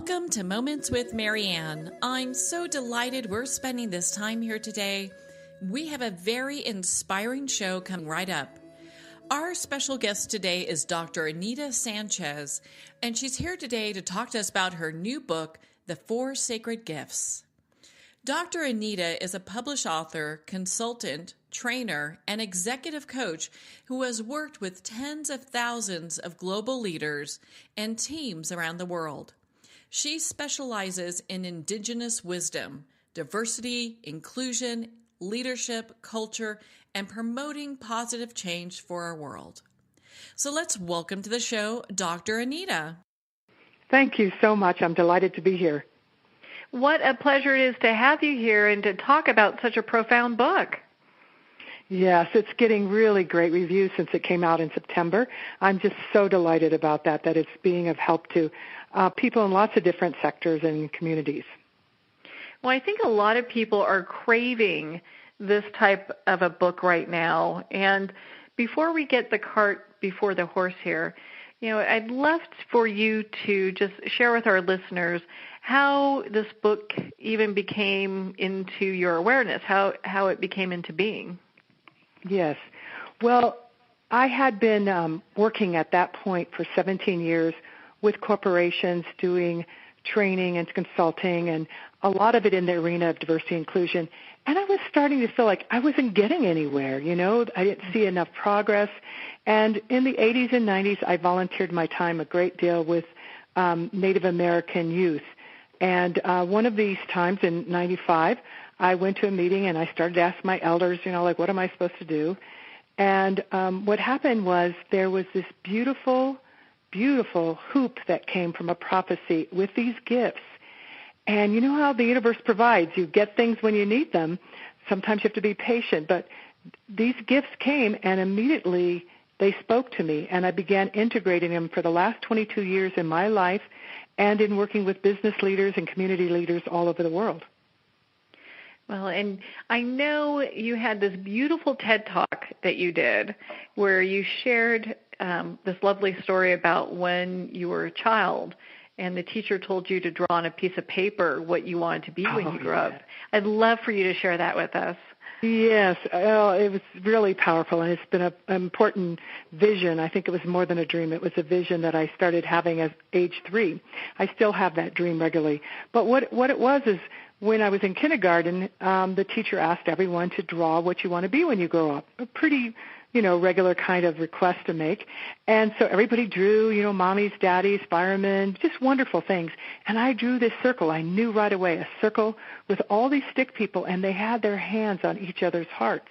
Welcome to Moments with Marianne. I'm so delighted we're spending this time here today. We have a very inspiring show coming right up. Our special guest today is Dr. Anita Sanchez, and she's here today to talk to us about her new book, The Four Sacred Gifts. Dr. Anita is a published author, consultant, trainer, and executive coach who has worked with tens of thousands of global leaders and teams around the world. She specializes in indigenous wisdom, diversity, inclusion, leadership, culture, and promoting positive change for our world. So let's welcome to the show, Dr. Anita. Thank you so much. I'm delighted to be here. What a pleasure it is to have you here and to talk about such a profound book. Yes, it's getting really great reviews since it came out in September. I'm just so delighted about that it's being of help to people in lots of different sectors and communities. Well, I think a lot of people are craving this type of a book right now. And before we get the cart before the horse here, I'd love for you to just share with our listeners how this book even became into your awareness, how it became into being. Yes. Well, I had been working at that point for 17 years with corporations doing training and consulting and a lot of it in the arena of diversity and inclusion. And I was starting to feel like I wasn't getting anywhere, I didn't see enough progress. And in the 80s and 90s, I volunteered my time a great deal with Native American youth. And one of these times in 95, I went to a meeting and I started to ask my elders, what am I supposed to do? And what happened was there was this beautiful, beautiful hoop that came from a prophecy with these gifts. And you know how the universe provides. You get things when you need them. Sometimes you have to be patient. But these gifts came and immediately they spoke to me. And I began integrating them for the last 22 years in my life and in working with business leaders and community leaders all over the world. Well, and I know you had this beautiful TED Talk that you did where you shared this lovely story about when you were a child and the teacher told you to draw on a piece of paper what you wanted to be when you grew up. I'd love for you to share that with us. Yes, it was really powerful, and it's been an important vision. I think it was more than a dream. It was a vision that I started having at age 3. I still have that dream regularly. But what it was is when I was in kindergarten, the teacher asked everyone to draw what you want to be when you grow up. A pretty regular kind of request to make. And so everybody drew, mommies, daddies, firemen, just wonderful things. And I drew this circle. I knew right away, a circle with all these stick people, and they had their hands on each other's hearts.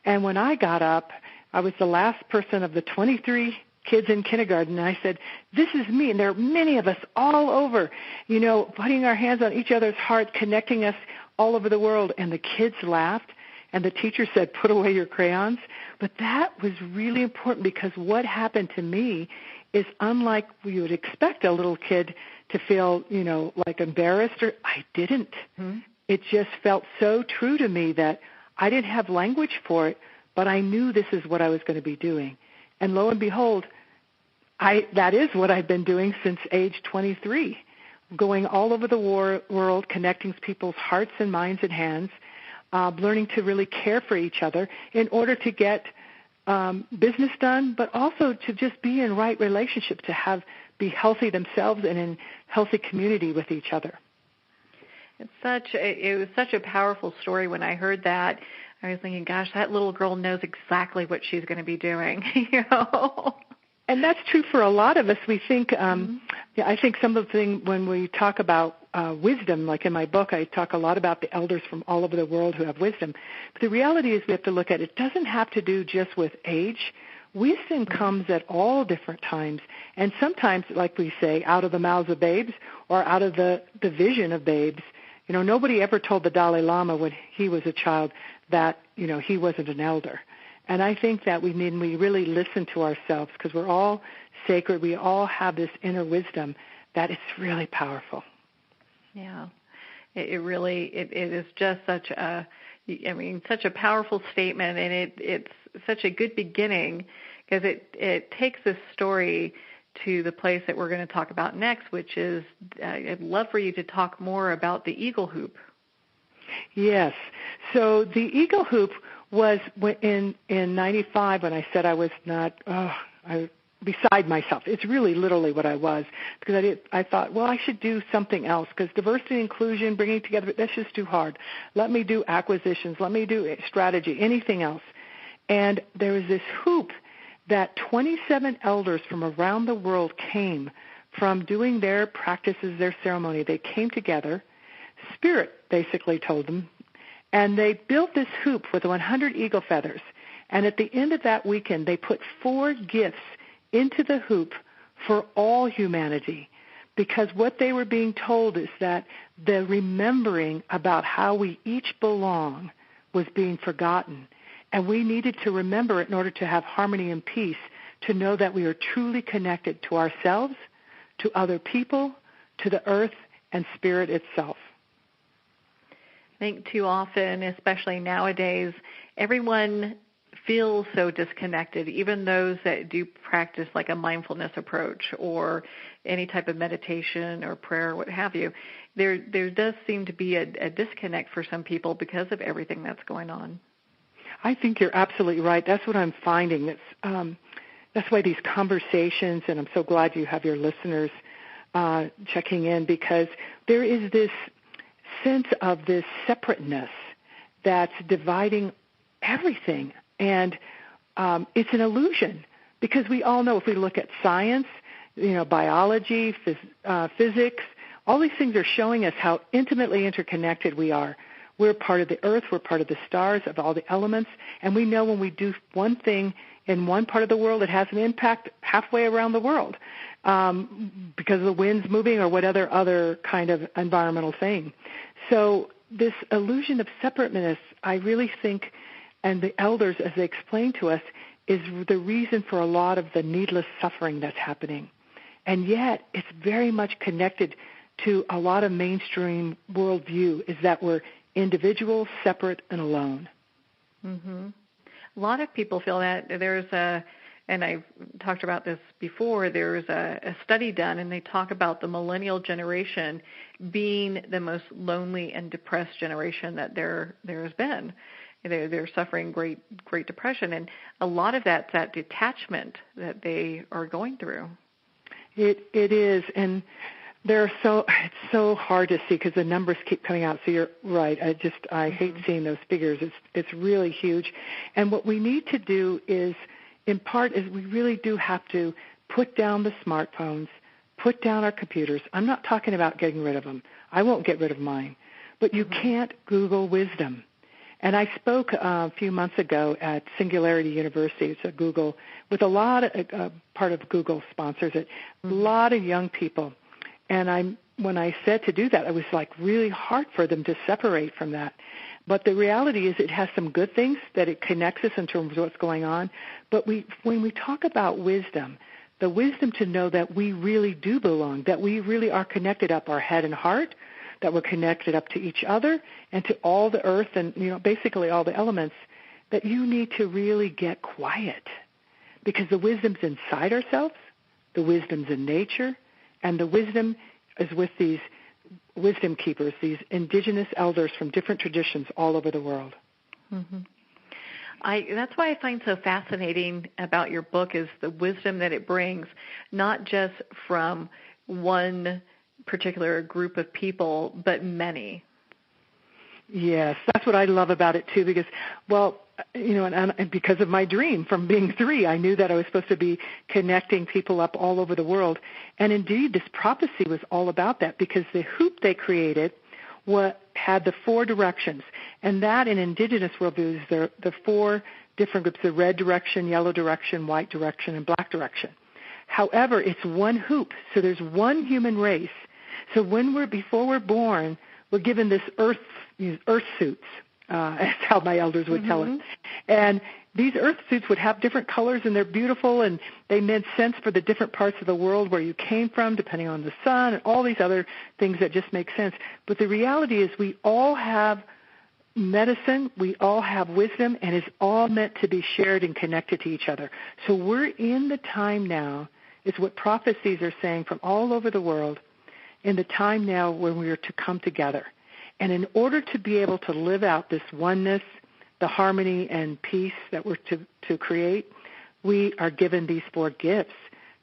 And when I got up, I was the last person of the 23 kids in kindergarten, and I said, this is me. And there are many of us all over, putting our hands on each other's hearts, connecting us all over the world. And the kids laughed. And the teacher said, put away your crayons. But that was really important because what happened to me is unlike you would expect a little kid to feel, like embarrassed. I didn't. Mm-hmm. It just felt so true to me that I didn't have language for it, but I knew this is what I was going to be doing. And lo and behold, that is what I've been doing since age 23, going all over the world, connecting people's hearts and minds and hands, learning to really care for each other in order to get business done, but also to just be in right relationship, to be healthy themselves and in healthy community with each other. It was such a powerful story. When I heard that, I was thinking, gosh, that little girl knows exactly what she's going to be doing. And that's true for a lot of us. We think, I think some of the things when we talk about wisdom, like in my book, I talk a lot about the elders from all over the world who have wisdom. But the reality is we have to look at it. It doesn't have to do just with age. Wisdom comes at all different times. And sometimes, like we say, out of the mouths of babes or out of the vision of babes. Nobody ever told the Dalai Lama when he was a child that, he wasn't an elder. And I think that we really listen to ourselves because we're all sacred. We all have this inner wisdom that is really powerful. Yeah, it is just such a powerful statement, and it's such a good beginning because it takes this story to the place that we're going to talk about next, which is I'd love for you to talk more about the eagle hoop. Yes. So the eagle hoop was in 95 when I said I was not beside myself. It's really literally what I was, because I thought, well, I should do something else, because diversity and inclusion, bringing together, that's just too hard. Let me do acquisitions. Let me do strategy, anything else. And there was this hoop that 27 elders from around the world came from doing their practices, their ceremony. They came together. Spirit basically told them. And they built this hoop with 100 eagle feathers. And at the end of that weekend, they put 4 gifts into the hoop for all humanity, because what they were being told is that the remembering about how we each belong was being forgotten. And we needed to remember it in order to have harmony and peace, to know that we are truly connected to ourselves, to other people, to the earth, and spirit itself. I think too often, especially nowadays, everyone feels so disconnected, even those that do practice like a mindfulness approach or any type of meditation or prayer, what have you. There does seem to be a disconnect for some people because of everything that's going on. I think you're absolutely right. That's what I'm finding. That's why these conversations, and I'm so glad you have your listeners checking in, because there is this sense of this separateness that's dividing everything. And it's an illusion, because we all know, if we look at science, biology, physics, all these things are showing us how intimately interconnected we are. We're part of the earth, we're part of the stars, of all the elements, and we know when we do one thing in one part of the world, it has an impact halfway around the world, because the wind's moving or what other kind of environmental thing. So this illusion of separateness, I really think, and the elders, as they explain to us, is the reason for a lot of the needless suffering that's happening. And yet it's very much connected to a lot of mainstream worldview, is that we're individual, separate, and alone. Mm-hmm. A lot of people feel that. And I've talked about this before, there's a study done, and they talk about the millennial generation being the most lonely and depressed generation that there has been. They're suffering great depression, and a lot of that's that detachment that they are going through. It is, and it's so hard to see because the numbers keep coming out. So you're right. I hate seeing those figures. It's really huge. And what we need to do is, in part, is we really do have to put down the smartphones, put down our computers. I'm not talking about getting rid of them. I won't get rid of mine. But you can't Google wisdom. And I spoke a few months ago at Singularity University. It's a Google, with a lot of part of Google sponsors it, a lot of young people. And when I said to do that, it was like really hard for them to separate from that. But the reality is it has some good things, that it connects us in terms of what's going on. But when we talk about wisdom, the wisdom to know that we really do belong, that we really are connected up our head and heart, that we're connected up to each other and to all the earth and, basically all the elements, that you need to really get quiet, because the wisdom's inside ourselves, the wisdom's in nature, and the wisdom is with these wisdom keepers, these indigenous elders from different traditions all over the world. Mm-hmm. That's why I find so fascinating about your book is the wisdom that it brings, not just from one particular group of people, but many. Yes, that's what I love about it too, because, and because of my dream from being 3, I knew that I was supposed to be connecting people up all over the world. And indeed, this prophecy was all about that, because the hoop they created had the 4 directions. And that in indigenous worldviews, the 4 different groups, the red direction, yellow direction, white direction, and black direction. However, it's one hoop, so there's one human race. So before we're born, we're given this earth suits. That's how my elders would tell it. And these earth suits would have different colors, and they're beautiful, and they made sense for the different parts of the world where you came from, depending on the sun, and all these other things that just make sense. But the reality is we all have medicine, we all have wisdom, and it's all meant to be shared and connected to each other. So we're in the time now is what prophecies are saying from all over the world in the time now when we are to come together. And in order to be able to live out this oneness, the harmony and peace that we're to create, we are given these 4 gifts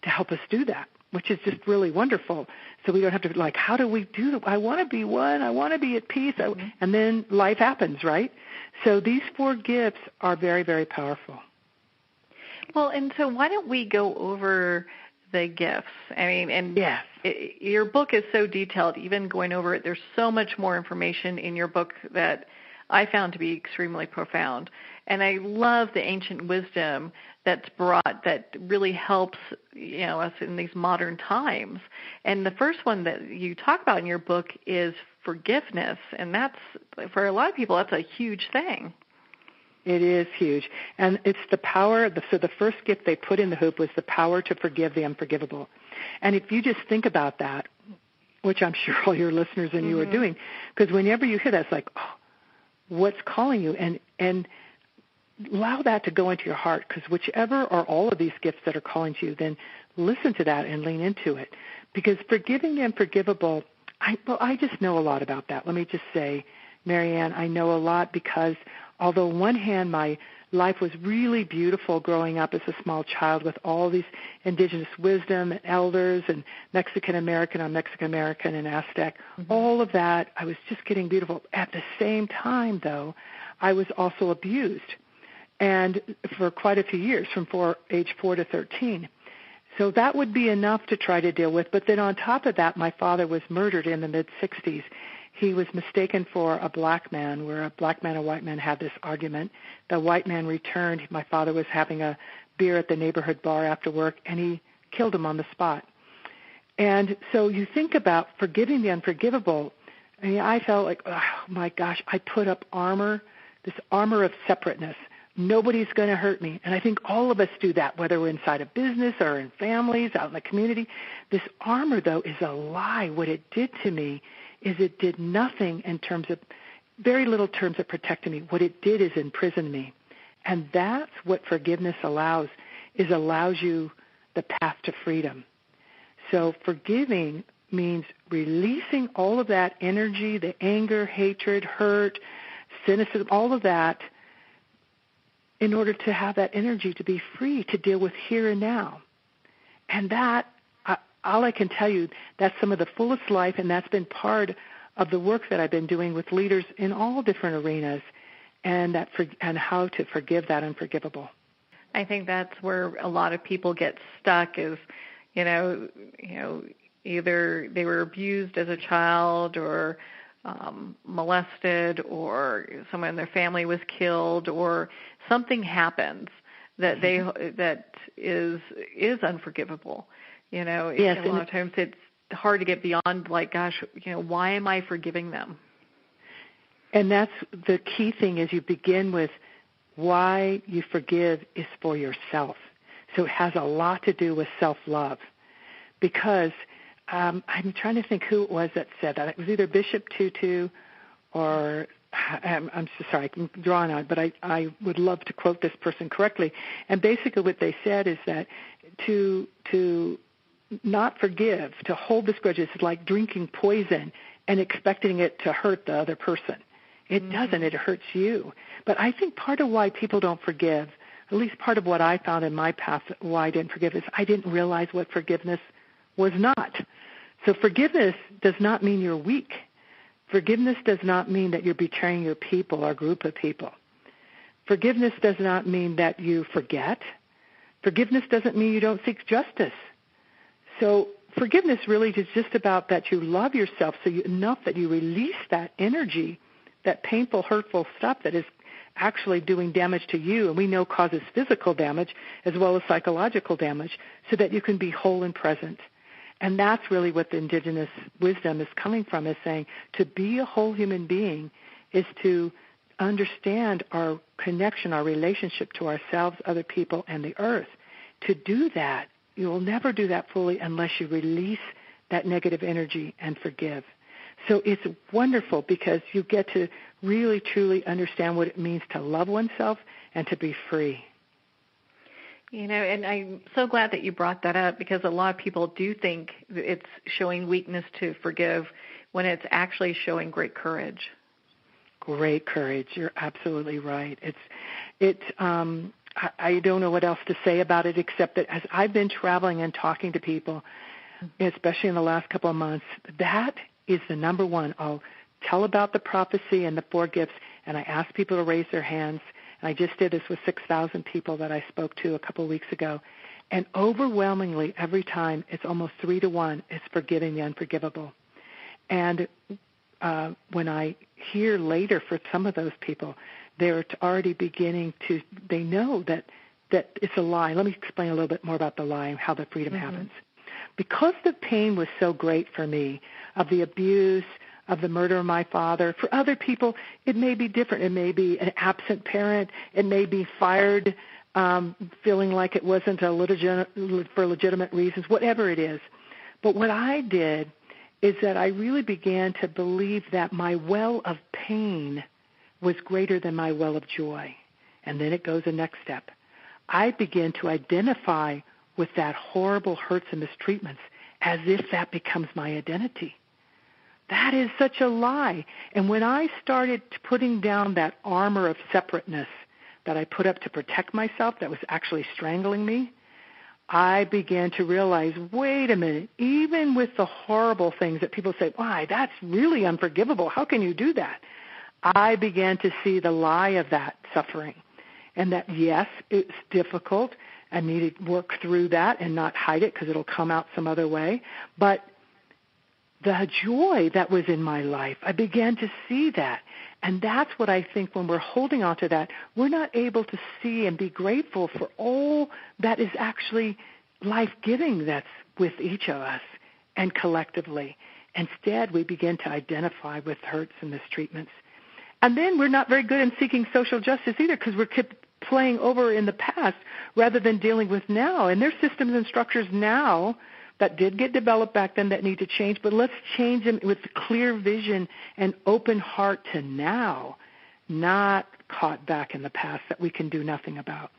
to help us do that, which is just really wonderful. So we don't have to how do we do that? I want to be one. I want to be at peace. And then life happens, right? So these 4 gifts are very, very powerful. Well, and so why don't we go over the gifts? I mean, and yes. Your book is so detailed, even going over it, there's so much more information in your book that I found to be extremely profound. And I love the ancient wisdom that's brought that really helps, us in these modern times. And the first one that you talk about in your book is forgiveness. And that's, for a lot of people, that's a huge thing. It is huge. And it's the power, so the first gift they put in the hoop was the power to forgive the unforgivable. And if you just think about that, which I'm sure all your listeners and you are doing, because whenever you hear that, it's like, what's calling you? And allow that to go into your heart, because whichever or all of these gifts that are calling to you, then listen to that and lean into it. Because forgiving the unforgivable, I just know a lot about that. Let me just say, Marianne, I know a lot because although on one hand my life was really beautiful growing up as a small child with all these indigenous wisdom and elders and Mexican-American on Mexican-American and Aztec, all of that, I was just getting beautiful. At the same time, though, I was also abused, and for quite a few years, from age 4 to 13. So that would be enough to try to deal with. But then on top of that, my father was murdered in the mid-'60s. He was mistaken for a black man, where a black man and a white man had this argument. The white man returned. My father was having a beer at the neighborhood bar after work, and he killed him on the spot. And so you think about forgiving the unforgivable. I mean, I felt like, oh, my gosh, I put up armor, this armor of separateness. Nobody's going to hurt me. And I think all of us do that, whether we're inside a business or in families, out in the community. This armor, though, is a lie. What it did to me is it did nothing in terms of, very little terms of protecting me. What it did is imprison me. And that's what forgiveness allows you the path to freedom. So forgiving means releasing all of that energy, the anger, hatred, hurt, cynicism, all of that, in order to have that energy to be free to deal with here and now. And that, all I can tell you, that's some of the fullest life, and that's been part of the work that I've been doing with leaders in all different arenas, and how to forgive that unforgivable. I think that's where a lot of people get stuck is, either they were abused as a child or molested, or someone in their family was killed, or something happens that that is unforgivable. Yes, a lot of times it's hard to get beyond, like, gosh, why am I forgiving them? And that's the key thing, is you begin with why you forgive is for yourself. So it has a lot to do with self-love, because I'm trying to think who it was that said that. It was either Bishop Tutu or I'm so sorry, I can draw on it, but I would love to quote this person correctly. And basically what they said is that to not forgive, to hold this grudge, is like drinking poison and expecting it to hurt the other person. It doesn't. It hurts you. But I think part of why people don't forgive, at least part of what I found in my path why I didn't forgive, is I didn't realize what forgiveness was not. So forgiveness does not mean you're weak. Forgiveness does not mean that you're betraying your people or group of people. Forgiveness does not mean that you forget. Forgiveness doesn't mean you don't seek justice. So forgiveness really is just about that you love yourself enough that you release that energy, that painful, hurtful stuff that is actually doing damage to you, and we know causes physical damage as well as psychological damage, so that you can be whole and present. And that's really what the indigenous wisdom is coming from, is saying to be a whole human being is to understand our connection, our relationship to ourselves, other people, and the earth. To do that, you will never do that fully unless you release that negative energy and forgive. So it's wonderful because you get to really, truly understand what it means to love oneself and to be free. And I'm so glad that you brought that up, because a lot of people do think it's showing weakness to forgive when it's actually showing great courage. Great courage. You're absolutely right. I don't know what else to say about it, except that as I've been traveling and talking to people, especially in the last couple of months, that is the number one. I'll tell about the prophecy and the 4 gifts, and I ask people to raise their hands. And I just did this with 6,000 people that I spoke to a couple of weeks ago. And overwhelmingly, every time, it's almost 3-1, it's forgiving the unforgivable. And when I hear later for some of those people, they're already beginning to, they know that it's a lie. Let me explain a little bit more about the lie and how the freedom happens. Because the pain was so great for me of the abuse, of the murder of my father, for other people, it may be different. It may be an absent parent. It may be fired, feeling like it wasn't for legitimate reasons, whatever it is. But what I did is that I really began to believe that my well of pain was greater than my well of joy. And then it goes the next step. I began to identify with that horrible hurts and mistreatments as if that becomes my identity. That is such a lie. And when I started putting down that armor of separateness that I put up to protect myself that was actually strangling me, I began to realize, wait a minute, even with the horrible things that people say, why, that's really unforgivable, how can you do that? I began to see the lie of that suffering. And that, yes, it's difficult. I need to work through that and not hide it because it'll come out some other way. But the joy that was in my life, I began to see that. And that's what I think when we're holding on to that, we're not able to see and be grateful for all that is actually life-giving that's with each of us and collectively. Instead, we begin to identify with hurts and mistreatments. And then we're not very good in seeking social justice either because we're kept playing over in the past rather than dealing with now. And there's systems and structures now that did get developed back then that need to change, but let's change them with clear vision and open heart to now, not caught back in the past that we can do nothing about.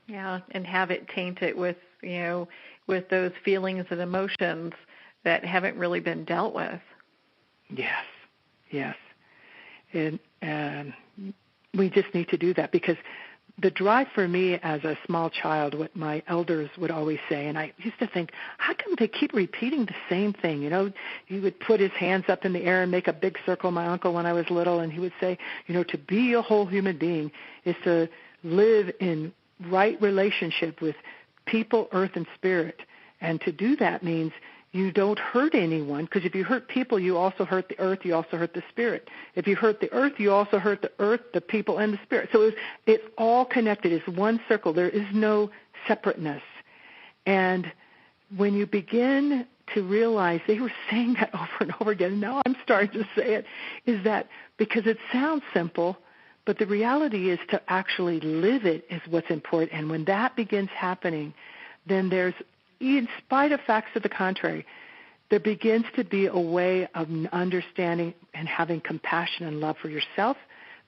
Yeah, and have it tainted with, with those feelings and emotions that haven't really been dealt with. Yes. And we just need to do that because the drive for me as a small child, what my elders would always say, and I used to think, how come they keep repeating the same thing? He would put his hands up in the air and make a big circle, my uncle, when I was little, and he would say, to be a whole human being is to live in right relationship with people, earth, and spirit. And to do that means you don't hurt anyone, because if you hurt people, you also hurt the earth, you also hurt the spirit. If you hurt the earth, you also hurt the earth, the people, and the spirit. So it's all connected. It's one circle. There is no separateness. And when you begin to realize, they were saying that over and over again, and now I'm starting to say it, is that because it sounds simple, but the reality is to actually live it is what's important. And when that begins happening, then there's, in spite of facts to the contrary, there begins to be a way of understanding and having compassion and love for yourself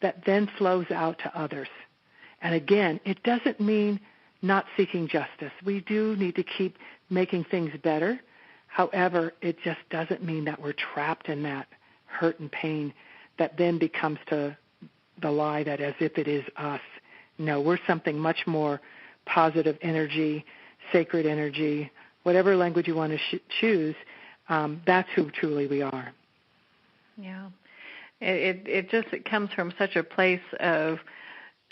that then flows out to others. And again, it doesn't mean not seeking justice. We do need to keep making things better. However, it just doesn't mean that we're trapped in that hurt and pain that then becomes to the lie that as if it is us. No, we're something much more positive energy, sacred energy, whatever language you want to choose, that's who truly we are. Yeah. It comes from such a place of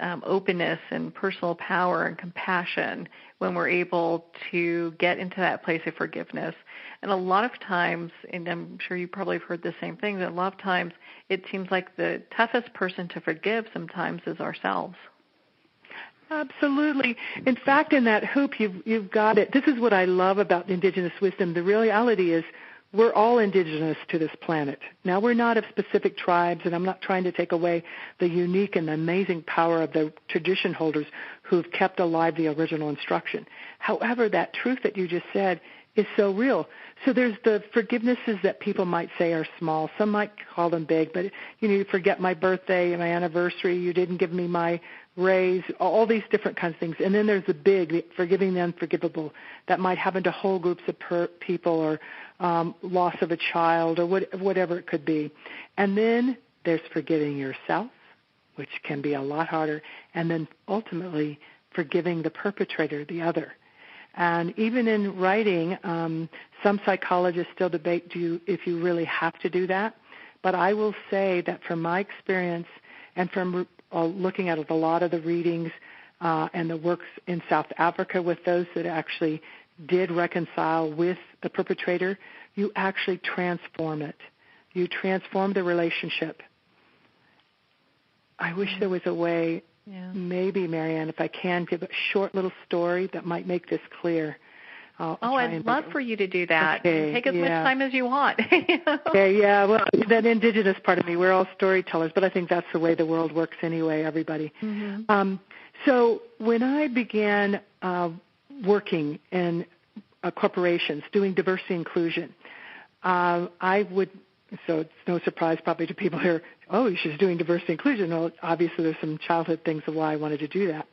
openness and personal power and compassion when we're able to get into that place of forgiveness. And a lot of times, and I'm sure you probably have heard the same thing, that a lot of times it seems like the toughest person to forgive sometimes is ourselves. Absolutely. In fact, in that hoop, you've got it. This is what I love about indigenous wisdom. The reality is we're all indigenous to this planet. Now, we're not of specific tribes, and I'm not trying to take away the unique and amazing power of the tradition holders who've kept alive the original instruction. However, that truth that you just said is so real. So there's the forgivenesses that people might say are small. Some might call them big, but you forget my birthday, my anniversary, you didn't give me my raise, all these different kinds of things. And then there's the big, the forgiving the unforgivable, that might happen to whole groups of people, or loss of a child, or whatever it could be. And then there's forgiving yourself, which can be a lot harder, and then ultimately forgiving the perpetrator, the other. And even in writing, some psychologists still debate if you really have to do that. But I will say that from my experience and from looking at a lot of the readings and the works in South Africa with those that actually did reconcile with the perpetrator, you actually transform it. You transform the relationship. I wish there was a way, maybe, Marianne, if I can give a short little story that might make this clear. I'd love for you to do that. Okay, take as much time as you want. Okay, yeah. Well, that indigenous part of me, we're all storytellers, but I think that's the way the world works anyway, everybody. Mm-hmm. So when I began working in corporations, doing diversity inclusion, I would, so it's no surprise probably to people here, she's doing diversity inclusion. Well, obviously there's some childhood things of why I wanted to do that.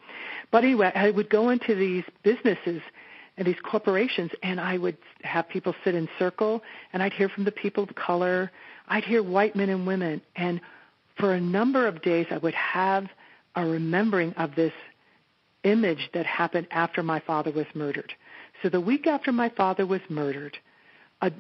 But anyway, I would go into these businesses and these corporations, and I would have people sit in circle, and I'd hear from the people of color. I'd hear white men and women. And for a number of days, I would have a remembering of this image that happened after my father was murdered. So the week after my father was murdered,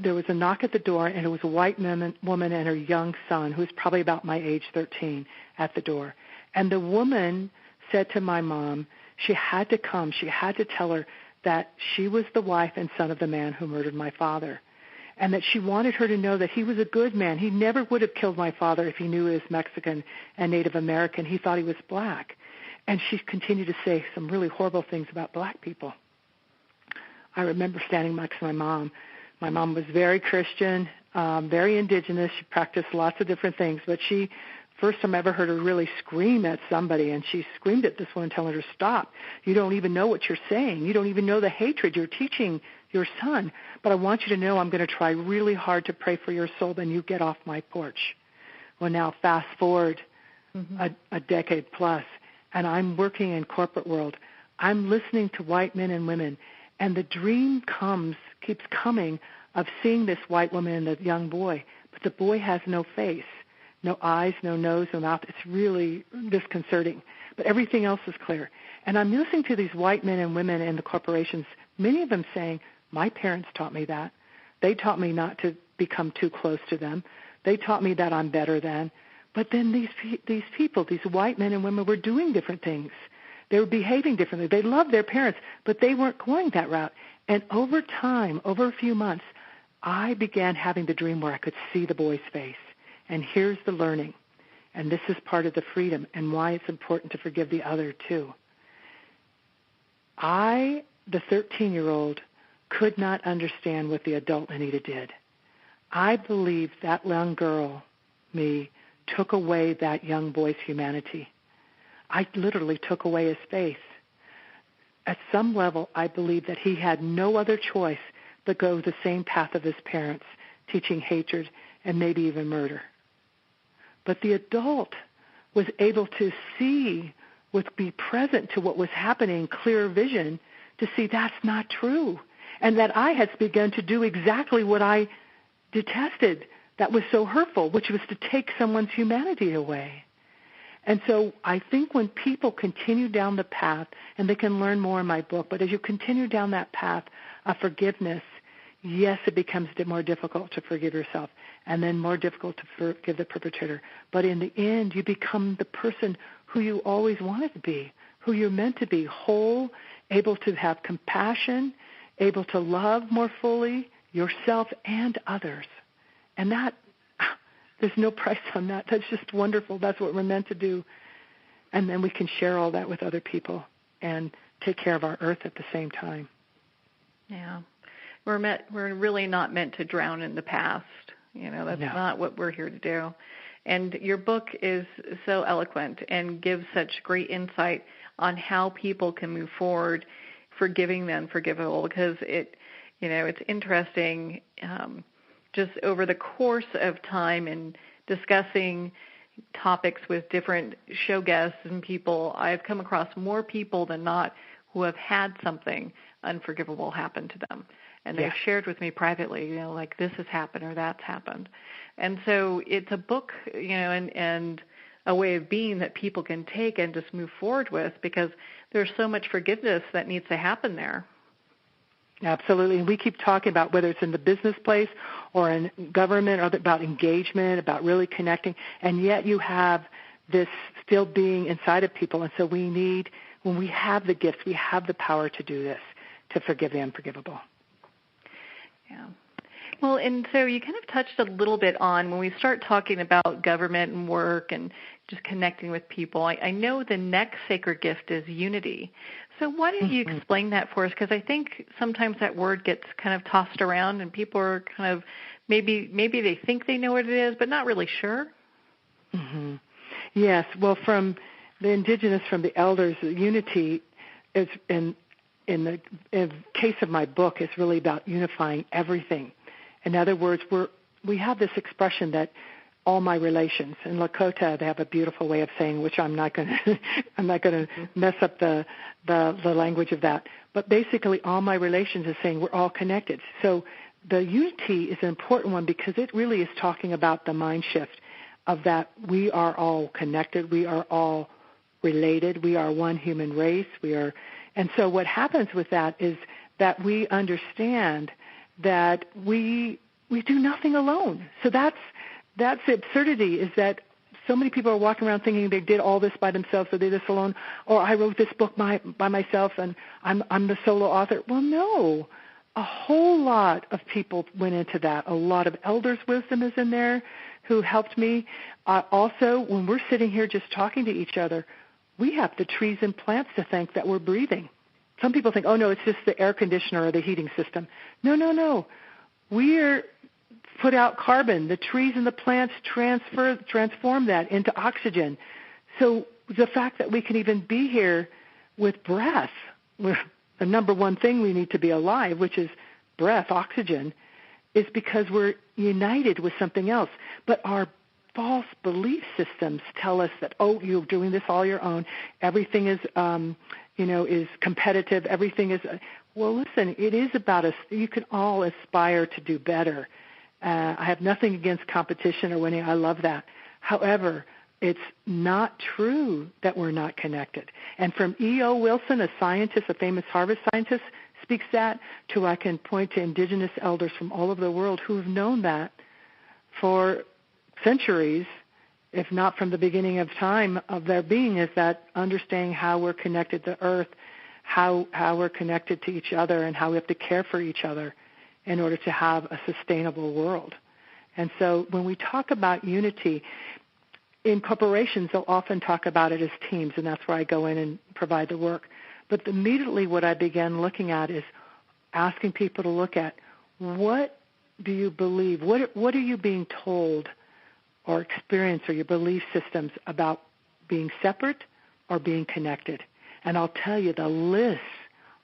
there was a knock at the door, and it was a white woman and her young son, who was probably about my age, 13, at the door. And the woman said to my mom, she had to come, she had to tell her that she was the wife and son of the man who murdered my father, and that she wanted her to know that he was a good man. He never would have killed my father if he knew he was Mexican and Native American. He thought he was black. And she continued to say some really horrible things about black people. I remember standing next to my mom. My mom was very Christian, very indigenous. She practiced lots of different things, but first time I ever heard her really scream at somebody, and she screamed at this woman, telling her, stop. You don't even know what you're saying. You don't even know the hatred you're teaching your son. But I want you to know I'm going to try really hard to pray for your soul, then you get off my porch. Well, now fast forward a decade plus, and I'm working in corporate world. I'm listening to white men and women, and the dream keeps coming of seeing this white woman and the young boy, but the boy has no face. No eyes, no nose, no mouth. It's really disconcerting. But everything else is clear. And I'm listening to these white men and women in the corporations, many of them saying, my parents taught me that. They taught me not to become too close to them. They taught me that I'm better than. But then these people, these white men and women, were doing different things. They were behaving differently. They loved their parents, but they weren't going that route. And over time, over a few months, I began having the dream where I could see the boy's face. And here's the learning, and this is part of the freedom and why it's important to forgive the other too. I, the 13-year-old, could not understand what the adult Anita did. I believe that young girl, me, took away that young boy's humanity. I literally took away his faith. At some level, I believe that he had no other choice but go the same path of his parents, teaching hatred and maybe even murder. But the adult was able to see, be present to what was happening, clear vision, to see that's not true. And that I had begun to do exactly what I detested, that was so hurtful, which was to take someone's humanity away. And so I think when people continue down the path, and they can learn more in my book, but as you continue down that path of forgiveness, yes, it becomes more difficult to forgive yourself, and then more difficult to forgive the perpetrator. But in the end, you become the person who you always wanted to be, who you're meant to be, whole, able to have compassion, able to love more fully yourself and others. And that, there's no price on that. That's just wonderful. That's what we're meant to do. And then we can share all that with other people and take care of our earth at the same time. Yeah. We're really not meant to drown in the past. That's not what we're here to do. And your book is so eloquent and gives such great insight on how people can move forward, forgiving the unforgivable, because It's interesting just over the course of time and discussing topics with different show guests and people, I've come across more people than not who have had something unforgivable happen to them. And they've shared with me privately, like this has happened or that's happened. And so it's a book, and a way of being that people can take and just move forward with, because there's so much forgiveness that needs to happen there. Absolutely. And we keep talking about whether it's in the business place or in government, or about engagement, about really connecting, and yet you have this still being inside of people. And so we need, when we have the gifts, we have the power to do this, to forgive the unforgivable. Yeah. Well, and so you kind of touched a little bit on when we start talking about government and work and just connecting with people. I know the next sacred gift is unity. So why don't you explain that for us? Because I think sometimes that word gets kind of tossed around and people are kind of, maybe they think they know what it is, but not really sure. Mm-hmm. Yes. Well, from the indigenous, from the elders, the unity is, in the case of my book, is really about unifying everything. In other words, we have this expression that all my relations, in Lakota they have a beautiful way of saying, which I'm not going to mess up the language of that. But basically, all my relations is saying we're all connected. So the unity is an important one because it really is talking about the mind shift of that we are all connected, we are all related, we are one human race, and so what happens with that is that we understand that we do nothing alone. So that's the absurdity, is that so many people are walking around thinking they did all this by themselves, or they did this alone, or I wrote this book by myself and I'm the solo author. Well, no. A whole lot of people went into that. A lot of elders' wisdom is in there who helped me. Also, when we're sitting here just talking to each other, we have the trees and plants to thank that we're breathing. Some people think, oh, no, it's just the air conditioner or the heating system. No. We're put out carbon. The trees and the plants transform that into oxygen. So the fact that we can even be here with breath, the number one thing we need to be alive, which is breath, oxygen, is because we're united with something else. But our false belief systems tell us that, oh, you're doing this all your own. Everything is, is competitive. Everything is, well, listen, it is about us. You can all aspire to do better. I have nothing against competition or winning. I love that. However, it's not true that we're not connected. And from E.O. Wilson, a scientist, a famous Harvard scientist, speaks that, to I can point to indigenous elders from all over the world who have known that for centuries, if not from the beginning of time of their being, is that understanding how we're connected to Earth, how we're connected to each other, and how we have to care for each other in order to have a sustainable world. And so when we talk about unity, in corporations, they'll often talk about it as teams, and that's where I go in and provide the work. But immediately what I began looking at is asking people to look at, what do you believe? What are you being told or experience, or your belief systems about being separate or being connected? And I'll tell you, the lists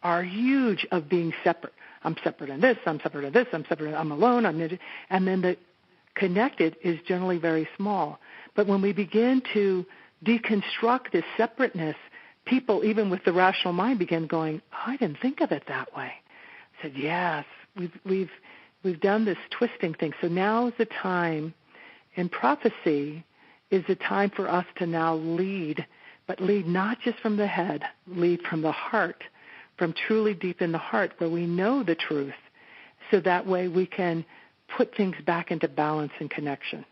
are huge of being separate. I'm separate in this, I'm separate in this, I'm separate, I'm alone, and then the connected is generally very small. But when we begin to deconstruct this separateness, people, even with the rational mind, begin going, oh, I didn't think of it that way. I said, yes, we've done this twisting thing. So now is the time, in prophecy, is the time for us to now lead, but lead not just from the head, lead from the heart, from truly deep in the heart where we know the truth, so that way we can put things back into balance and connection.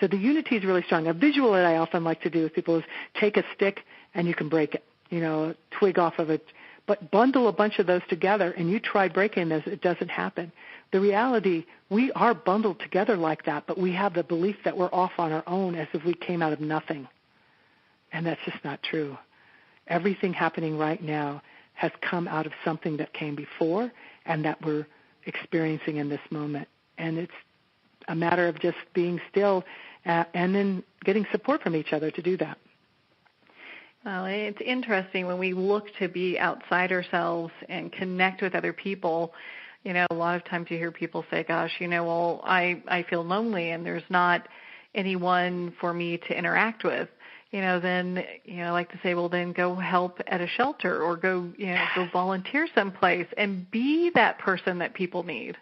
So the unity is really strong. A visual that I often like to do with people is take a stick and you can break it, a twig off of it, but bundle a bunch of those together and you try breaking those, it doesn't happen. The reality, we are bundled together like that, but we have the belief that we're off on our own as if we came out of nothing. And that's just not true. Everything happening right now has come out of something that came before and that we're experiencing in this moment. And it's a matter of just being still and then getting support from each other to do that. Well, it's interesting when we look to be outside ourselves and connect with other people. A lot of times you hear people say, gosh, well, I feel lonely and there's not anyone for me to interact with. Then, I like to say, well, then go help at a shelter or go volunteer someplace and be that person that people need.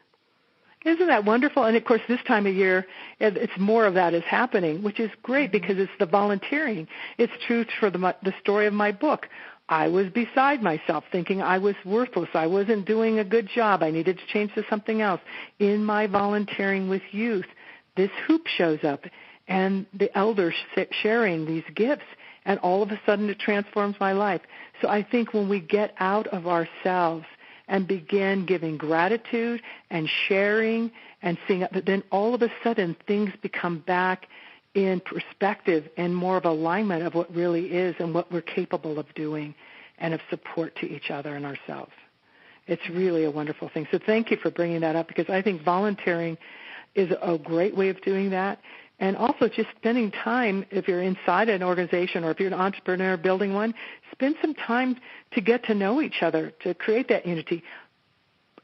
Isn't that wonderful? And, of course, this time of year, it's more of that is happening, which is great because it's the volunteering. It's true for the story of my book. I was beside myself, thinking I was worthless. I wasn't doing a good job. I needed to change to something else. In my volunteering with youth, this hoop shows up, and the elders sharing these gifts, and all of a sudden it transforms my life. So I think when we get out of ourselves and begin giving gratitude and sharing and seeing, then all of a sudden things become back in perspective and more of alignment of what really is and what we're capable of doing and of support to each other and ourselves. It's really a wonderful thing. So thank you for bringing that up, because I think volunteering is a great way of doing that. And also just spending time, if you're inside an organization or if you're an entrepreneur building one, spend some time to get to know each other, to create that unity.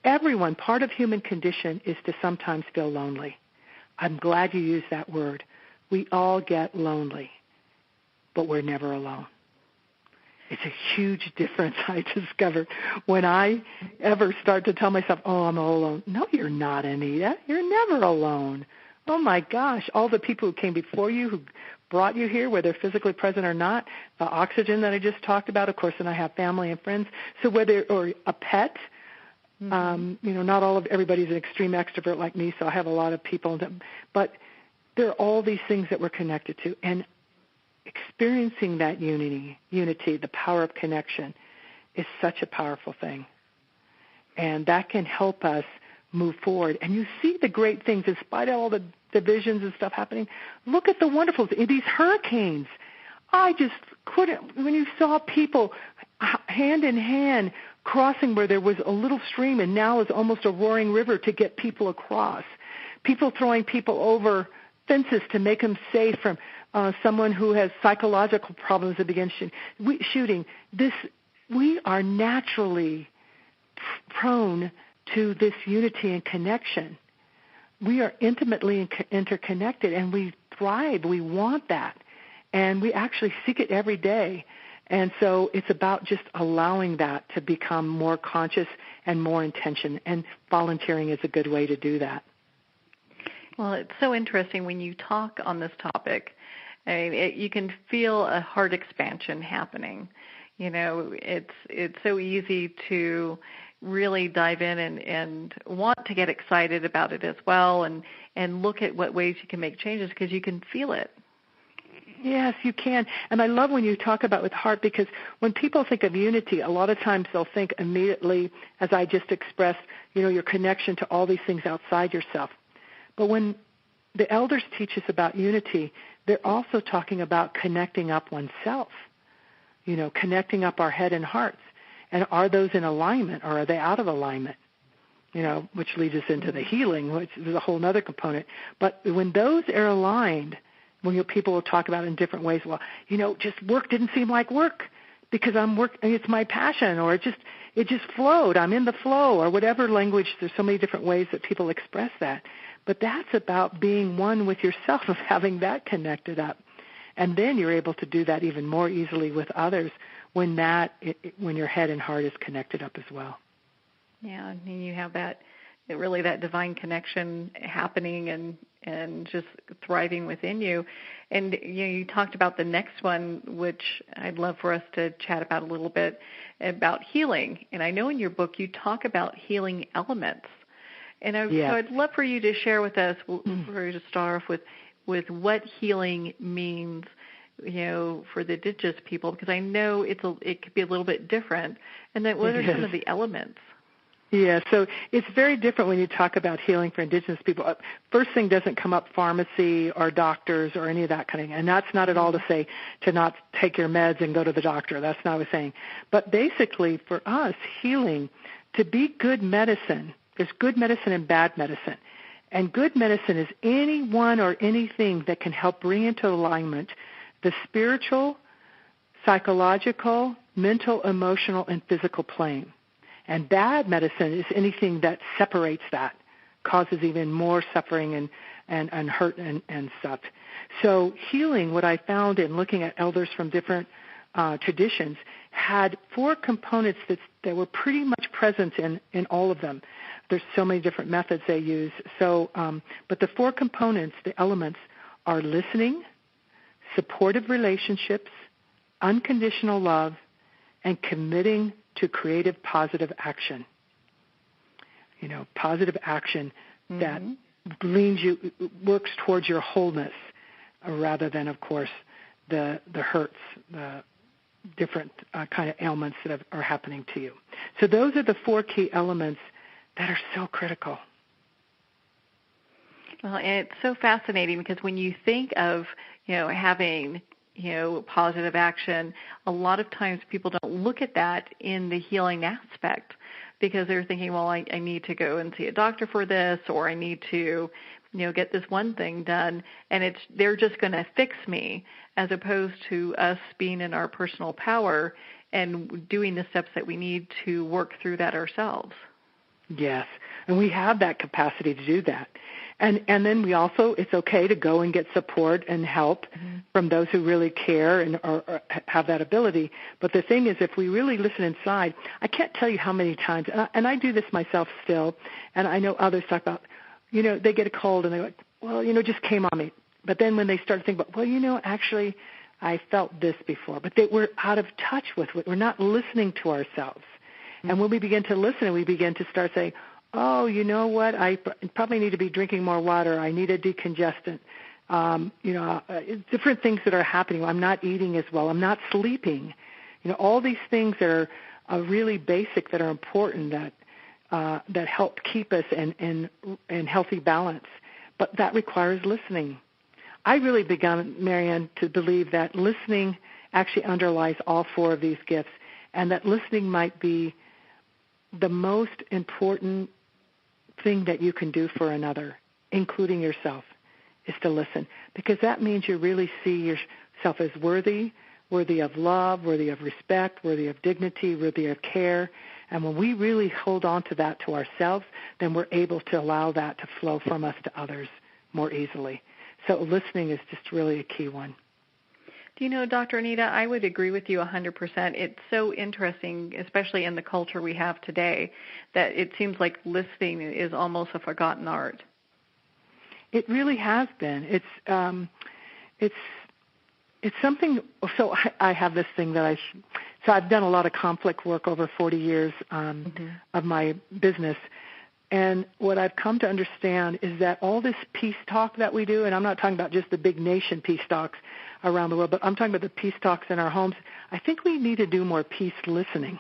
Everyone, part of human condition is to sometimes feel lonely. I'm glad you used that word. We all get lonely, but we're never alone. It's a huge difference I discovered when I ever start to tell myself, oh, I'm all alone. No, you're not, Anita. You're never alone. Oh, my gosh, all the people who came before you, who brought you here, whether physically present or not, the oxygen that I just talked about, of course, and I have family and friends. So whether, or a pet, not everybody's an extreme extrovert like me, so I have a lot of people, but there are all these things that we're connected to. And experiencing that unity, the power of connection, is such a powerful thing. And that can help us move forward. And you see the great things, in spite of all the divisions and stuff happening. Look at the wonderful things. These hurricanes. I just couldn't, when you saw people hand in hand crossing where there was a little stream and now is almost a roaring river to get people across. People throwing people over fences to make them safe from someone who has psychological problems that begin shooting. We are naturally prone to this unity and connection. We are intimately interconnected, and we thrive. We want that, and we actually seek it every day. And so it's about just allowing that to become more conscious and more intention, and volunteering is a good way to do that. Well, it's so interesting when you talk on this topic. I mean, you can feel a heart expansion happening. It's so easy to really dive in and want to get excited about it as well, and look at what ways you can make changes, because you can feel it. Yes, you can. And I love when you talk about with heart, because when people think of unity, a lot of times they'll think immediately, as I just expressed, your connection to all these things outside yourself. But when the elders teach us about unity, they're also talking about connecting up oneself, connecting up our head and hearts. And are those in alignment, or are they out of alignment? Which leads us into the healing, which is a whole other component. But when those are aligned, when people will talk about it in different ways, well, just work didn't seem like work because I'm working, it's my passion, or it just flowed, I'm in the flow, or whatever language. There's so many different ways that people express that. But that's about being one with yourself, of having that connected up. And then you're able to do that even more easily with others when your head and heart is connected up as well. Yeah, and you have that divine connection happening and just thriving within you. And you talked about the next one, which I'd love for us to chat about a little bit, about healing. And I know in your book you talk about healing elements. And so I'd love for you to share with us, for you to start off with what healing means, for the indigenous people, because I know it could be a little bit different. And then what are some of the elements? Yeah, so it's very different when you talk about healing for indigenous people. First thing doesn't come up pharmacy or doctors or any of that kind of thing. And that's not at all to say to not take your meds and go to the doctor. That's not what I'm saying. But basically for us, healing, to be good medicine, there's good medicine and bad medicine. And good medicine is anyone or anything that can help bring into alignment the spiritual, psychological, mental, emotional, and physical plane. And bad medicine is anything that separates that, causes even more suffering and hurt and stuff. So healing, what I found in looking at elders from different traditions, had 4 components that were pretty much present in all of them. There's so many different methods they use. So, but the 4 components, the elements, are listening, supportive relationships, unconditional love, and committing to creative positive action. Positive action that works towards your wholeness rather than, of course, the hurts, the different kind of ailments that are happening to you. So those are the 4 key elements that are so critical. Well, and it's so fascinating because when you think of, having, positive action, a lot of times people don't look at that in the healing aspect because they're thinking, well, I need to go and see a doctor for this, or I need to, get this one thing done, and they're just going to fix me, as opposed to us being in our personal power and doing the steps that we need to work through that ourselves. Yes, and we have that capacity to do that. And then we also, it's okay to go and get support and help from those who really care and or have that ability. But the thing is, if we really listen inside, I can't tell you how many times, and I do this myself still, and I know others talk about, they get a cold and they're like, well, just came on me. But then when they start to think about, well, actually, I felt this before. But we're out of touch with it. We're not listening to ourselves. And when we begin to listen, we begin to start saying, oh, you know what, I probably need to be drinking more water. I need a decongestant. Different things that are happening. I'm not eating as well. I'm not sleeping. All these things that are really basic, that are important, that help keep us in healthy balance. But that requires listening. I really began, Marianne, to believe that listening actually underlies all 4 of these gifts, and that listening might be the most important thing that you can do for another, including yourself, is to listen. Because that means you really see yourself as worthy of love, worthy of respect, worthy of dignity, worthy of care. And when we really hold on to that to ourselves, then we're able to allow that to flow from us to others more easily. So listening is just really a key one. Do Dr. Anita, I would agree with you 100%. It's so interesting, especially in the culture we have today, that it seems like listening is almost a forgotten art. It really has been. It's something. So I have this thing that so I've done a lot of conflict work over 40 years of my business. And what I've come to understand is that all this peace talk that we do, and I'm not talking about just the big nation peace talks around the world, but I'm talking about the peace talks in our homes, I think we need to do more peace listening.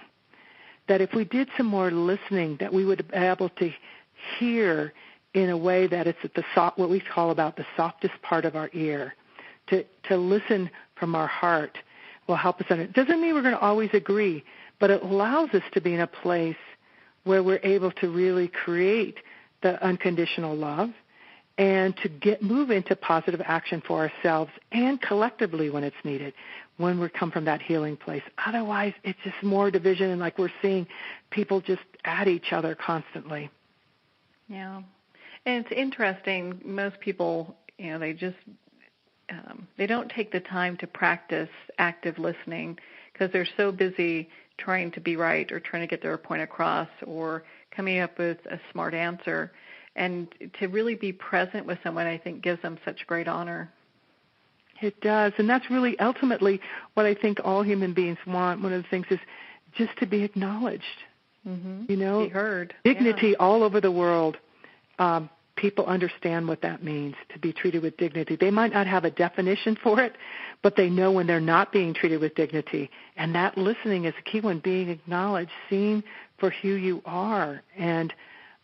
That if we did some more listening, that we would be able to hear in a way that it's at what we call about the softest part of our ear. To listen from our heart will help us. It doesn't mean we're going to always agree, but it allows us to be in a place where we're able to really create the unconditional love and to move into positive action for ourselves and collectively when it's needed, when we come from that healing place. Otherwise, it's just more division, and like we're seeing people just at each other constantly. Yeah. And it's interesting. Most people, they just they don't take the time to practice active listening because they're so busy trying to be right or trying to get their point across or coming up with a smart answer. And to really be present with someone, I think, gives them such great honor. It does. And that's really ultimately what I think all human beings want. One of the things is just to be acknowledged. Mm-hmm. Be heard. Dignity all over the world. People understand what that means, to be treated with dignity. They might not have a definition for it, but they know when they're not being treated with dignity. And that listening is a key one, being acknowledged, seen for who you are. And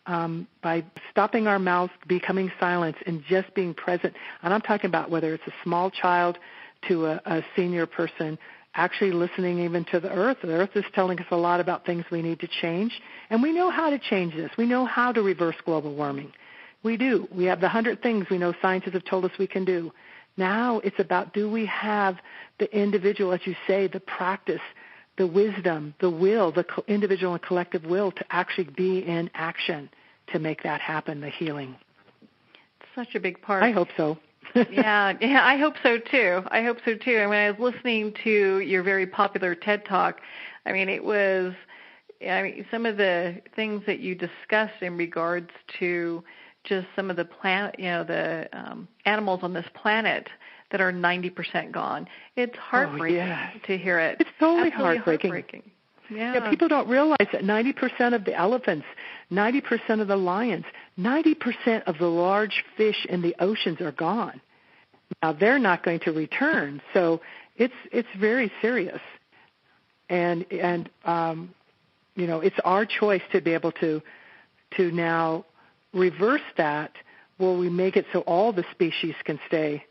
by stopping our mouths, becoming silent, and just being present. And I'm talking about whether it's a small child to a senior person, actually listening even to the earth. The earth is telling us a lot about things we need to change. And we know how to change this. We know how to reverse global warming. We do. We have the 100 things we know scientists have told us we can do. Now it's about, do we have the individual, as you say, the practice, the wisdom, the will, the individual and collective will to actually be in action to make that happen, the healing. It's such a big part. I hope so. yeah, I hope so too. And when I was listening to your very popular TED Talk, some of the things that you discussed in regards to just some of the animals on this planet that are 90% gone. It's heartbreaking to hear it. It's totally heartbreaking. Yeah, people don't realize that 90% of the elephants, 90% of the lions, 90% of the large fish in the oceans are gone. Now they're not going to return, so it's very serious. And it's our choice to be able to now reverse that, where we make it so all the species can stay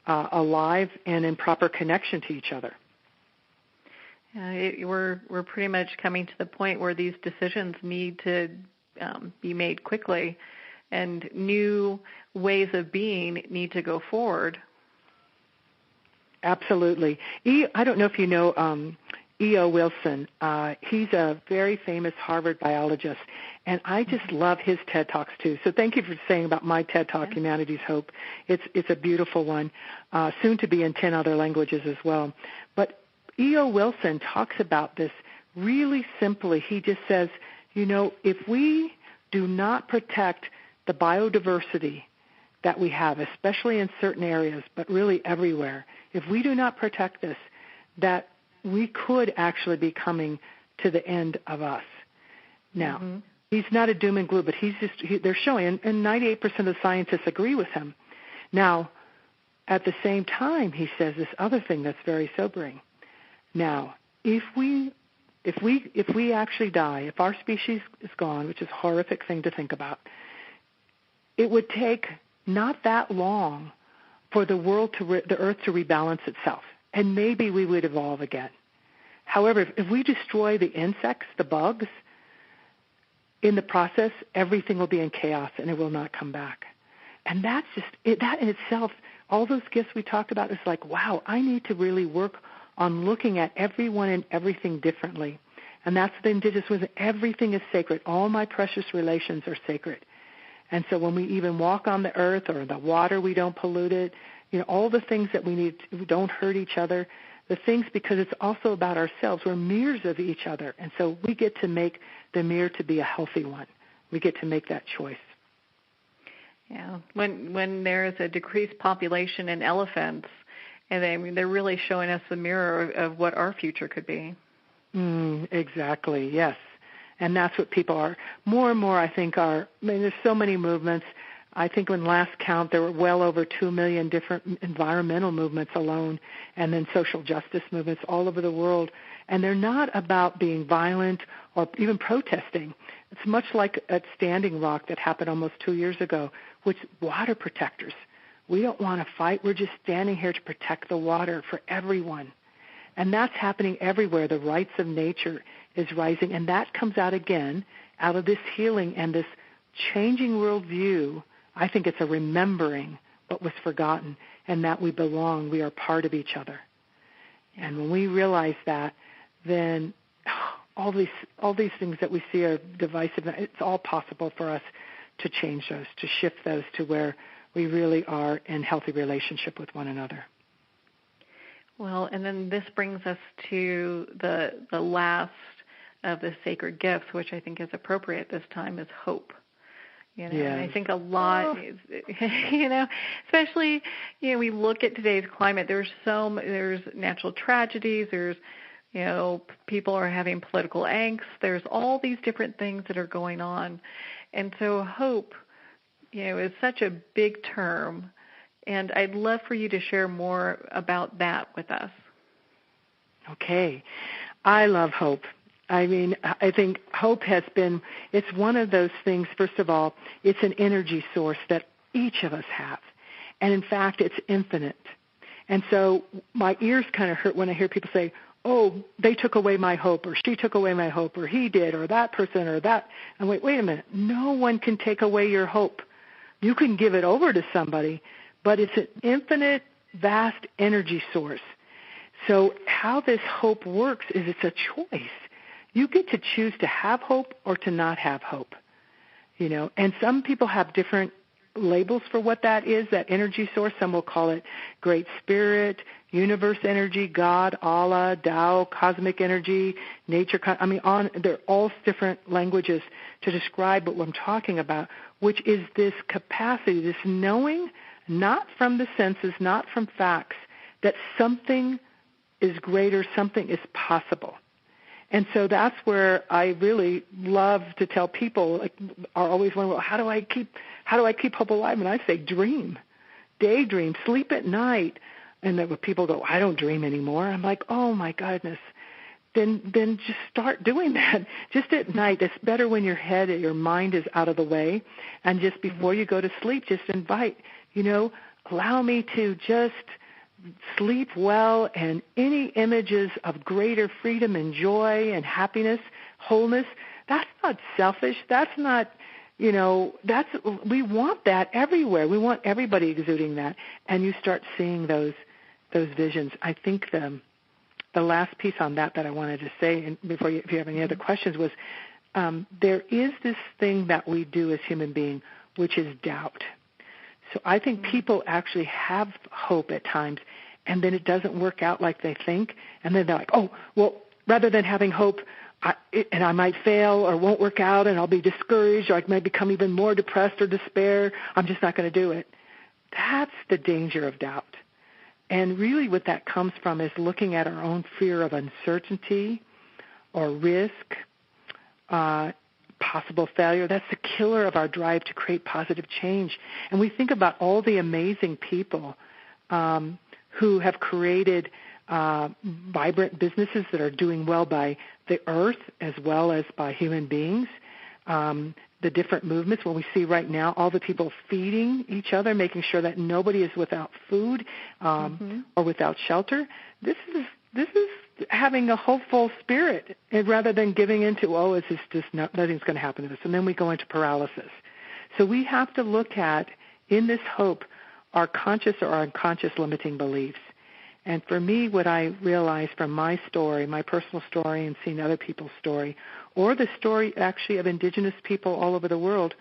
alive and in proper connection to each other. We're pretty much coming to the point where these decisions need to be made quickly, and new ways of being need to go forward. Absolutely. I don't know if you know E.O. Wilson. He's a very famous Harvard biologist, and I just love his TED Talks too. So thank you for saying about my TED Talk, Humanity's Hope. It's a beautiful one, soon to be in 10 other languages as well. But E.O. Wilson talks about this really simply. He just says, if we do not protect the biodiversity that we have, especially in certain areas, but really everywhere, if we do not protect this, that we could actually be coming to the end of us. Now, he's not a doom and gloom, but they're showing, and 98% of the scientists agree with him. Now, at the same time, he says this other thing that's very sobering. Now, if we actually die, if our species is gone, which is a horrific thing to think about, it would take not that long for the Earth to rebalance itself, and maybe we would evolve again. However, if we destroy the insects, the bugs, in the process, everything will be in chaos and it will not come back. And that's just that in itself. All those gifts we talked about is like, wow, I need to really work on looking at everyone and everything differently. And that's the indigenous wisdom. Everything is sacred. All my precious relations are sacred. And so when we even walk on the earth or the water, we don't pollute it. All the things that we need, we don't hurt each other. The things, because it's also about ourselves. We're mirrors of each other. And so we get to make the mirror to be a healthy one. We get to make that choice. Yeah. When there is a decreased population in elephants, and they're really showing us the mirror of what our future could be. Exactly, yes. And that's what people are. More and more, I think, there's so many movements. I think when last count, there were well over 2 million different environmental movements alone, and then social justice movements all over the world. And they're not about being violent or even protesting. It's much like at Standing Rock that happened almost 2 years ago, which water protectors. We don't want to fight. We're just standing here to protect the water for everyone. And that's happening everywhere. The rights of nature is rising, and that comes out again out of this healing and this changing worldview. I think it's a remembering what was forgotten, and that we belong. We are part of each other. And when we realize that, then all these things that we see are divisive. It's all possible for us to change those, to shift those to where we really are in healthy relationship with one another. Well, and then this brings us to the last of the sacred gifts, which I think is appropriate this time, is hope. Yes. And I think a lot, especially, we look at today's climate. There's natural tragedies. There's, people are having political angst. There's all these different things that are going on, and so hope, is such a big term. And I'd love for you to share more about that with us. Okay. I love hope. I think hope it's one of those things, first of all, it's an energy source that each of us have. And in fact, it's infinite. And so my ears kind of hurt when I hear people say, oh, they took away my hope, or she took away my hope, or he did, or that person, or that. And wait a minute. No one can take away your hope. You can give it over to somebody, but it's an infinite, vast energy source. So how this hope works is it's a choice. You get to choose to have hope or to not have hope, and some people have different labels for what that is, that energy source. Some will call it Great Spirit, universe energy, God, Allah, Tao, cosmic energy, nature. They're all different languages to describe what I'm talking about, which is this capacity, this knowing, not from the senses, not from facts, that something is greater, something is possible. And so that's where I really love to tell people, are always wondering, well, how do I keep hope alive? And I say, dream, daydream, sleep at night. And then when people go, I don't dream anymore, I'm like, oh my goodness. Then just start doing that. Just at night. It's better when your mind is out of the way. And just before you go to sleep, just invite, allow me to just sleep well, and any images of greater freedom and joy and happiness, wholeness, that's not selfish. That's not, we want that everywhere. We want everybody exuding that. And you start seeing those visions. I think the last piece on that I wanted to say, and if you have any other questions, was there is this thing that we do as human beings, which is doubt. So I think people actually have hope at times, and then it doesn't work out like they think, and then they're like, oh, well, rather than having hope, I might fail or won't work out, and I'll be discouraged, or I might become even more depressed or despair, I'm just not going to do it. That's the danger of doubt. And really what that comes from is looking at our own fear of uncertainty or risk, possible failure. That's the killer of our drive to create positive change. And we think about all the amazing people who have created vibrant businesses that are doing well by the earth as well as by human beings. The different movements, when we see right now all the people feeding each other, making sure that nobody is without food or without shelter. This is having a hopeful spirit, and rather than giving into, nothing's going to happen to us, and then we go into paralysis. So we have to look at, in this hope, our conscious or our unconscious limiting beliefs. And for me, what I realized from my story, my personal story, and seeing other people's story, or the story actually of indigenous people all over the world,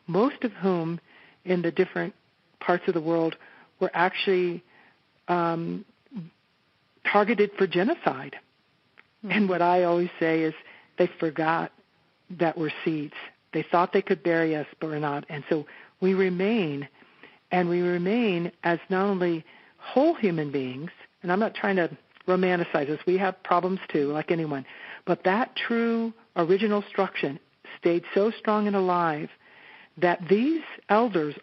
most of whom in the different parts of the world were actually targeted for genocide. Mm-hmm. And what I always say is they forgot that we're seeds. They thought they could bury us, but we're not. And so we remain, as not only whole human beings, and I'm not trying to romanticize this. We have problems too, like anyone. But that true original structure stayed so strong and alive that these elders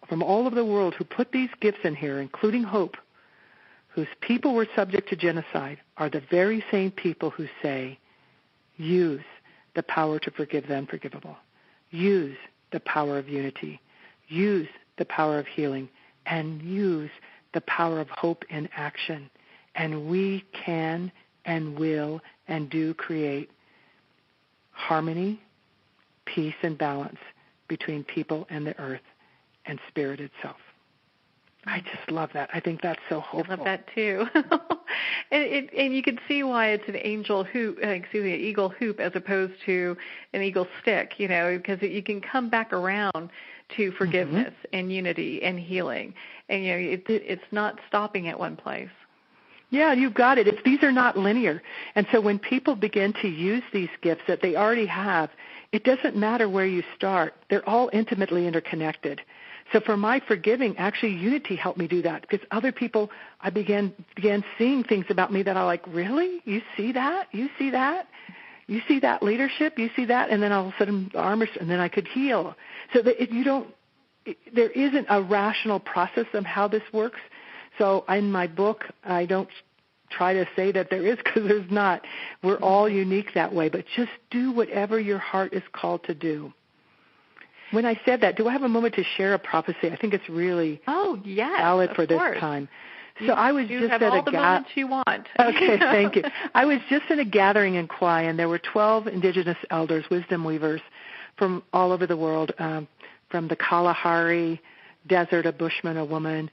from all over the world who put these gifts in here, including hope, whose people were subject to genocide, are the very same people who say, use the power to forgive the unforgivable. Use the power of unity. Use the power of healing. And use the power of hope in action. And we can and will and do create harmony, peace, and balance between people and the earth and spirit itself. I just love that. I think that's so hopeful. I love that too. and you can see why it's an eagle hoop as opposed to an eagle stick, because you can come back around to forgiveness and unity and healing. And it's not stopping at one place. Yeah, you've got it. These are not linear. And so when people begin to use these gifts that they already have, it doesn't matter where you start. They're all intimately interconnected. So for my forgiving, actually unity helped me do that, because other people, I began seeing things about me that I like, really? You see that? You see that? You see that leadership? You see that? And then all of a sudden, and then I could heal. So that there isn't a rational process of how this works. So in my book, I don't try to say that there is, because there's not. We're all unique that way, but just do whatever your heart is called to do. When I said that, do I have a moment to share a prophecy? I think it's really valid for this time. So I was just at all the moments you want. Okay, thank you. I was just in a gathering in Kauai, and there were 12 indigenous elders, wisdom weavers, from all over the world, from the Kalahari Desert, a Bushman, a woman,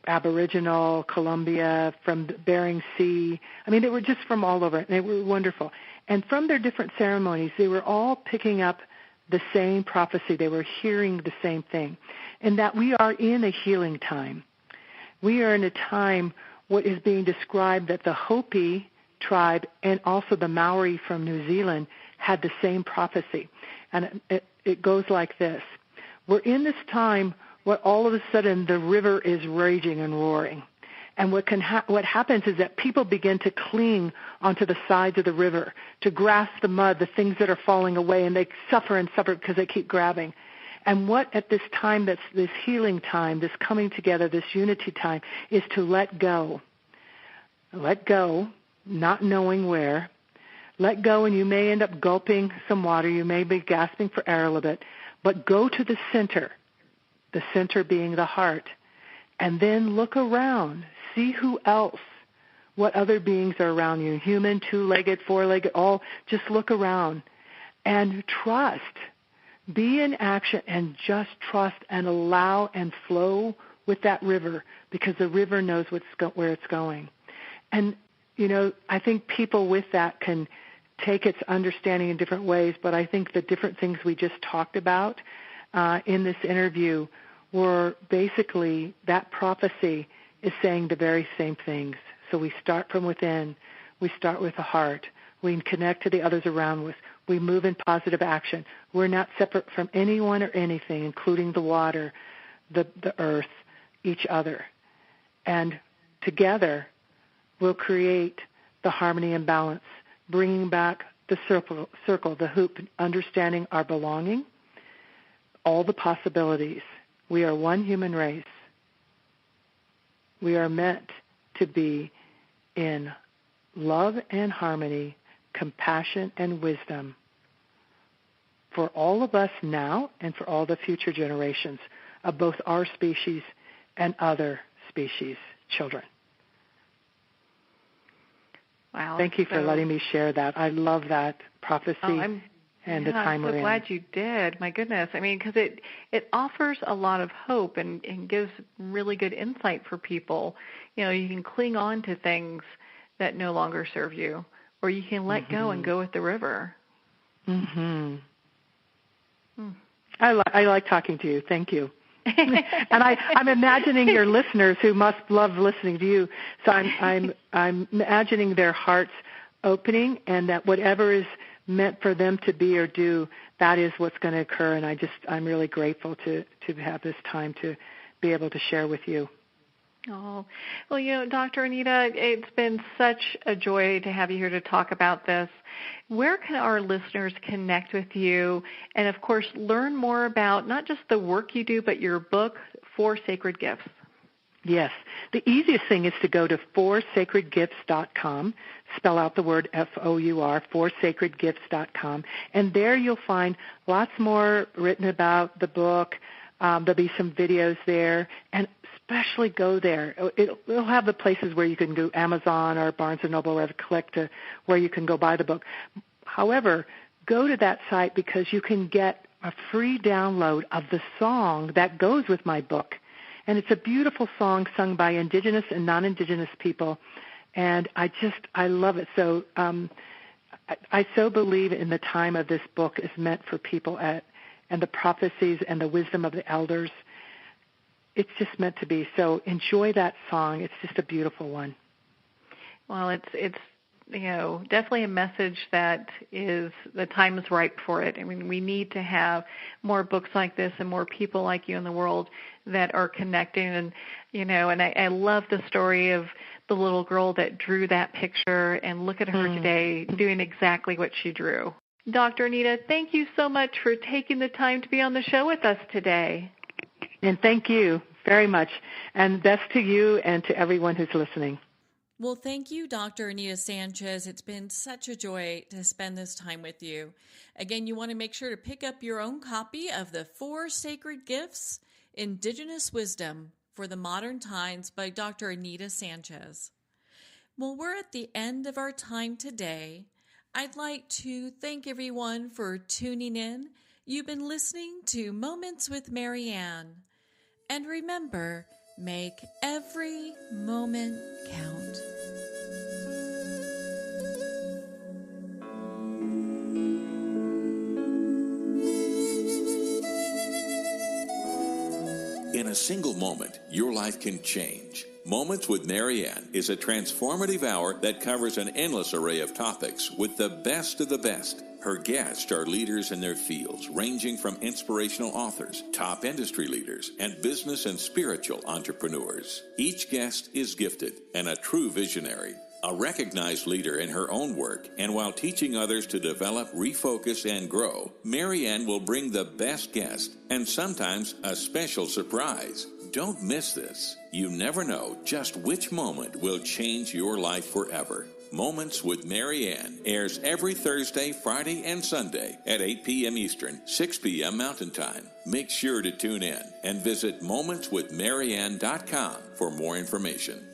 Aboriginal, Colombia, from the Bering Sea. I mean, they were just from all over, and they were wonderful. And from their different ceremonies, they were all picking up the same prophecy. They were hearing the same thing, and that we are in a healing time. We are in a time, what is being described, that the Hopi tribe and also the Maori from New Zealand had the same prophecy. And it goes like this. We're in this time where all of a sudden the river is raging and roaring. And what happens is that people begin to cling onto the sides of the river, to grasp the mud, the things that are falling away, and they suffer and suffer because they keep grabbing. And what at this time, that's this healing time, this coming together, this unity time, is to let go. Let go, not knowing where. Let go, and you may end up gulping some water. You may be gasping for air a little bit. But go to the center being the heart, and then look around. See who else, what other beings are around you, human, two-legged, four-legged, all. Just look around and trust. Be in action and just trust and allow and flow with that river, because the river knows where it's going. And, I think people with that can take its understanding in different ways, but I think the different things we just talked about in this interview were basically that prophecy is saying the very same things. So we start from within. We start with the heart. We connect to the others around us. We move in positive action. We're not separate from anyone or anything, including the water, the earth, each other. And together we'll create the harmony and balance, bringing back the circle, the hoop, understanding our belonging, all the possibilities. We are one human race. We are meant to be in love and harmony, compassion and wisdom for all of us now and for all the future generations of both our species and other species' children. Wow. Thank you for letting me share that. I love that prophecy and the time we're in. I'm so glad you did. My goodness. I mean, because it offers a lot of hope and gives really good insight for people. You can cling on to things that no longer serve you, or you can let go and go with the river. Mm-hmm. I like talking to you. Thank you. And I'm imagining your listeners who must love listening to you. So I'm imagining their hearts opening, and that whatever is meant for them to be or do, that is what's going to occur. And I'm really grateful to have this time to be able to share with you. Oh, well, Dr. Anita, it's been such a joy to have you here to talk about this. Where can our listeners connect with you and, of course, learn more about not just the work you do, but your book, 4 Sacred Gifts? Yes. The easiest thing is to go to foursacredgifts.com, spell out the word F-O-U-R, foursacredgifts.com, and there you'll find lots more written about the book. There'll be some videos there, and especially go there. It'll have the places where you can go, Amazon or Barnes & Noble, or click to where you can go buy the book. However, go to that site because you can get a free download of the song that goes with my book. And it's a beautiful song sung by indigenous and non-indigenous people, and I love it. So I so believe in the time of this book is meant for people and the prophecies and the wisdom of the elders. It's just meant to be. So enjoy that song. It's just a beautiful one. Well, it's definitely a message that is, the time is ripe for it. I mean, we need to have more books like this and more people like you in the world that are connecting. And, and I love the story of the little girl that drew that picture, and look at her today doing exactly what she drew. Dr. Anita, thank you so much for taking the time to be on the show with us today. And thank you very much. And best to you and to everyone who's listening. Well, thank you, Dr. Anita Sanchez. It's been such a joy to spend this time with you. Again, you want to make sure to pick up your own copy of the 4 Sacred Gifts, Indigenous Wisdom for the Modern Times by Dr. Anita Sanchez. Well, we're at the end of our time today. I'd like to thank everyone for tuning in. You've been listening to Moments with Marianne. And remember, Make every moment count. In a single moment, your life can change. Moments with Marianne is a transformative hour that covers an endless array of topics with the best of the best. Her guests are leaders in their fields, ranging from inspirational authors, top industry leaders, and business and spiritual entrepreneurs. Each guest is gifted and a true visionary, a recognized leader in her own work, and while teaching others to develop, refocus, and grow, Marianne will bring the best guest and sometimes a special surprise. Don't miss this. You never know just which moment will change your life forever. Moments with Marianne airs every Thursday, Friday, and Sunday at 8 p.m. Eastern, 6 p.m. Mountain Time. Make sure to tune in and visit momentswithmarianne.com for more information.